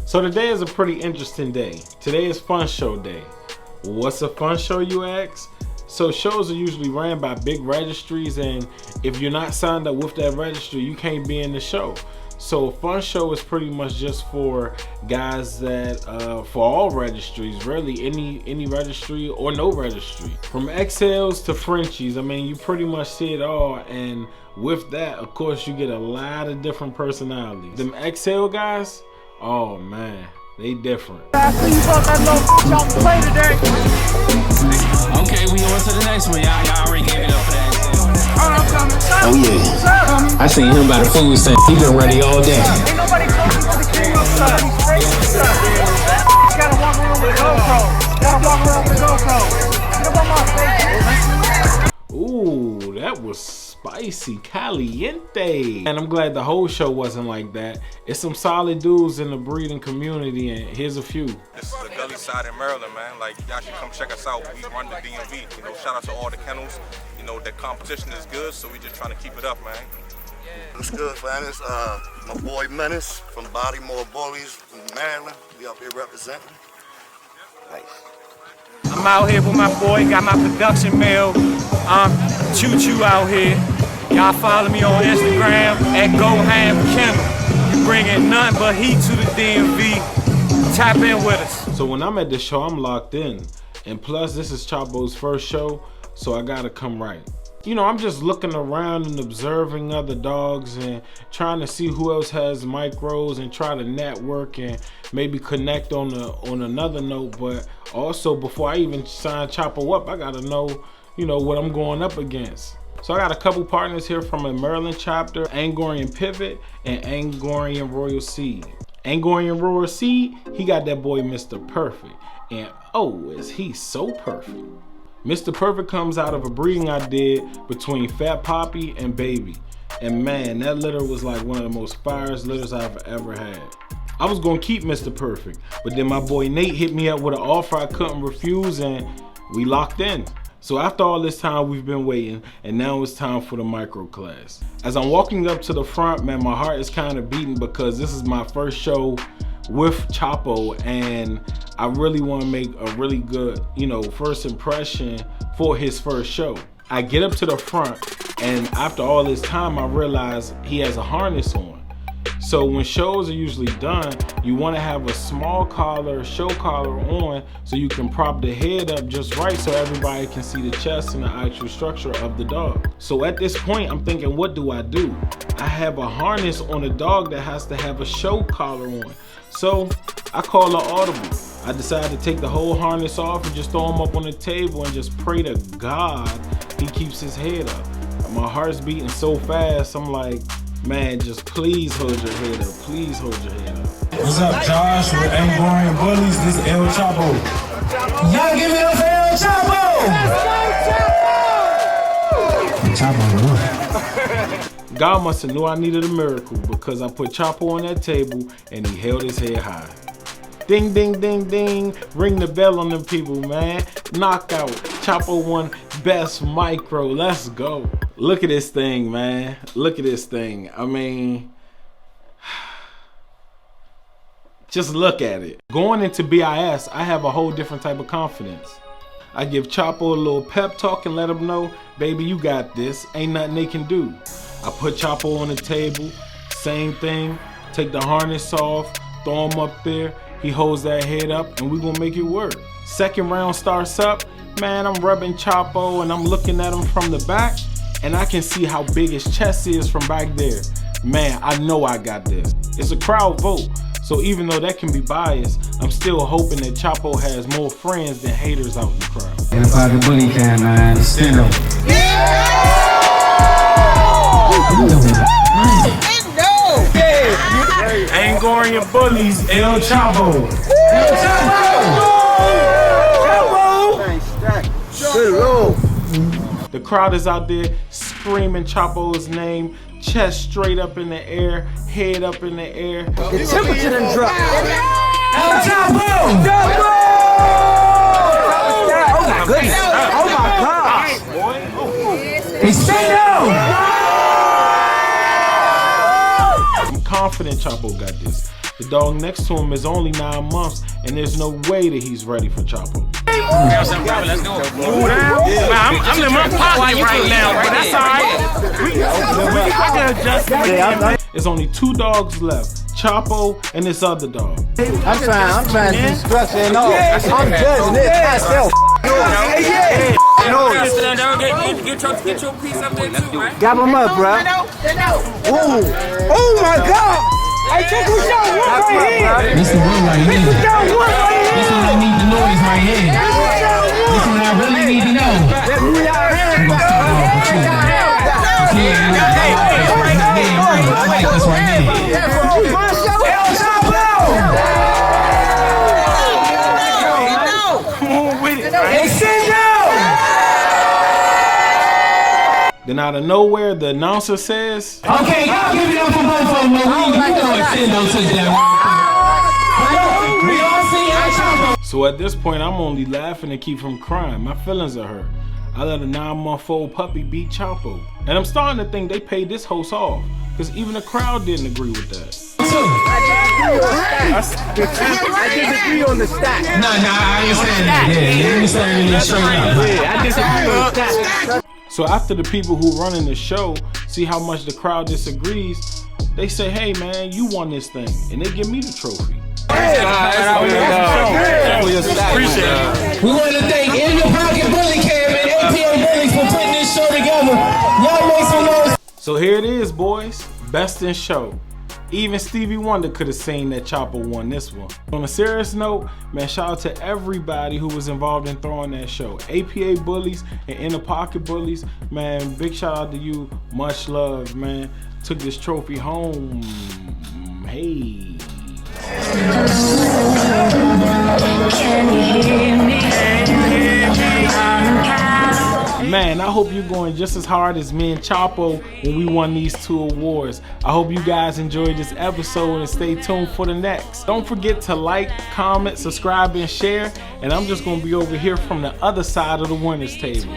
So today is a pretty interesting day. Today is Fun Show Day. What's a fun show, you ask? So shows are usually ran by big registries, and if you're not signed up with that registry, you can't be in the show. So a fun show is pretty much just for guys that, for all registries, really, any registry or no registry. From XLs to Frenchies, I mean, you pretty much see it all, and with that, of course, you get a lot of different personalities. Them XL guys, oh man, they different. I see you brought that little bitch out to play today. Okay, we on to the next one. Y'all already gave it up for that. Oh yeah, I seen him by the food stand. He been ready all day. Ain't nobody talking to the king outside. He's crazy. Gotta walk around with a GoPro. Get up on my face. Ooh, that was spicy, caliente. And I'm glad the whole show wasn't like that. It's some solid dudes in the breeding community, and here's a few. This is the gully side in Maryland, man. Like, y'all should come check us out. We run the DMV. You know, shout out to all the kennels. You know, the competition is good, so we just trying to keep it up, man. What's good, man? It's my boy Menace from Angkorian Bullies from Maryland. We up here representing. Nice. I'm out here with my boy, got my production mail. Choo Choo out here. Y'all follow me on Instagram at GoHamKennel. You bringing nothing but heat to the DMV. Tap in with us. So when I'm at the show, I'm locked in. And plus, this is Chapo's first show, so I gotta come right. You know, I'm just looking around and observing other dogs and trying to see who else has micros and try to network and maybe connect on another note. But also, before I even sign Chapo up, I gotta know, you know, what I'm going up against. So I got a couple partners here from a Maryland chapter, Angkorian Pivot and Angkorian Royal Seed. Angkorian Royal Seed, he got that boy Mr. Perfect. And oh, is he so perfect. Mr. Perfect comes out of a breeding I did between Fat Poppy and Baby. And man, that litter was like one of the most fierce litters I've ever had. I was gonna keep Mr. Perfect, but then my boy Nate hit me up with an offer I couldn't refuse, and we locked in. So after all this time, we've been waiting, and now it's time for the micro class. As I'm walking up to the front, man, my heart is kind of beating because this is my first show with Chapo, and I really want to make a really good, you know, first impression for his first show. I get up to the front, and after all this time, I realize he has a harness on. So when shows are usually done, you want to have a small collar, show collar on, so you can prop the head up just right so everybody can see the chest and the actual structure of the dog. So at this point, I'm thinking, what do? I have a harness on a dog that has to have a show collar on. So I call an audible. I decided to take the whole harness off and just throw him up on the table and just pray to God he keeps his head up. My heart's beating so fast, I'm like, man, just please hold your head up. Please hold your head up. What's up, Josh? With Angkorian Bullies, this is El Chapo. Y'all give it up for El Chapo! Chapo, what? God must have knew I needed a miracle because I put Chapo on that table and he held his head high. Ding, ding, ding, ding. Ring the bell on them people, man. Knockout. Chapo won best micro. Let's go. Look at this thing, man. Look at this thing. I mean, just look at it. Going into BIS, I have a whole different type of confidence. I give Chapo a little pep talk and let him know, baby, you got this. Ain't nothing they can do. I put Chapo on the table, same thing. Take the harness off, throw him up there. He holds that head up and we gonna make it work. Second round starts up, man, I'm rubbing Chapo and I'm looking at him from the back and I can see how big his chest is from back there. Man, I know I got this. It's a crowd vote, so even though that can be biased, I'm still hoping that Chapo has more friends than haters out in the crowd. And if I the bully can, man, stand up. Angkorian Bullies, El Chapo. El Chapo! Good Lord. The crowd is out there screaming Chapo's name, chest straight up in the air, head up in the air. The temperature done dropped. El Chapo! Oh my goodness. Oh my gosh. Hey, stand up! confident Chapo got this. The dog next to him is only 9 months, and there's no way that he's ready for Chapo. Let's go. I'm in my pocket right now, but that's alright. I can adjust it. There's only 2 dogs left, Chapo and this other dog. I'm trying to do structure and all. I'm judging it myself. Get your piece up there too, right? Got him up, bro. Ooh. Oh my God! Hey, check this out. One right here. This is one right here. This is one right here. This one I need the noise right here. This one I really need to know. I like this right here. Then out of nowhere, the announcer says, Okay, y'all give it up for both of them. You know Extendo took that one. We all see our Chapo. So at this point, I'm only laughing to keep from crying. My feelings are hurt. I let a 9-month-old puppy beat Chapo. And I'm starting to think they paid this host off, because even the crowd didn't agree with that. I disagree on the stat. Nah, I ain't saying that. Yeah, you ain't saying that straight up. Yeah, I disagree on the stat. So after the people who running the show see how much the crowd disagrees, they say, hey man, you won this thing. And they give me the trophy. Appreciate it. We want to thank Angkorian Bully Cam and APA Bullies for putting this show together. Y'all make some noise. So here it is, boys. Best in show. Even Stevie Wonder could have seen that Chapo won this one. On a serious note, man, shout out to everybody who was involved in throwing that show. APA Bullies and Inner Pocket Bullies, man, big shout out to you. Much love, man. Took this trophy home. Hey. Can you hear me? Man, I hope you're going just as hard as me and Chapo when we won these 2 awards. I hope you guys enjoyed this episode and stay tuned for the next. Don't forget to like, comment, subscribe, and share. And I'm just going to be over here from the other side of the winners table.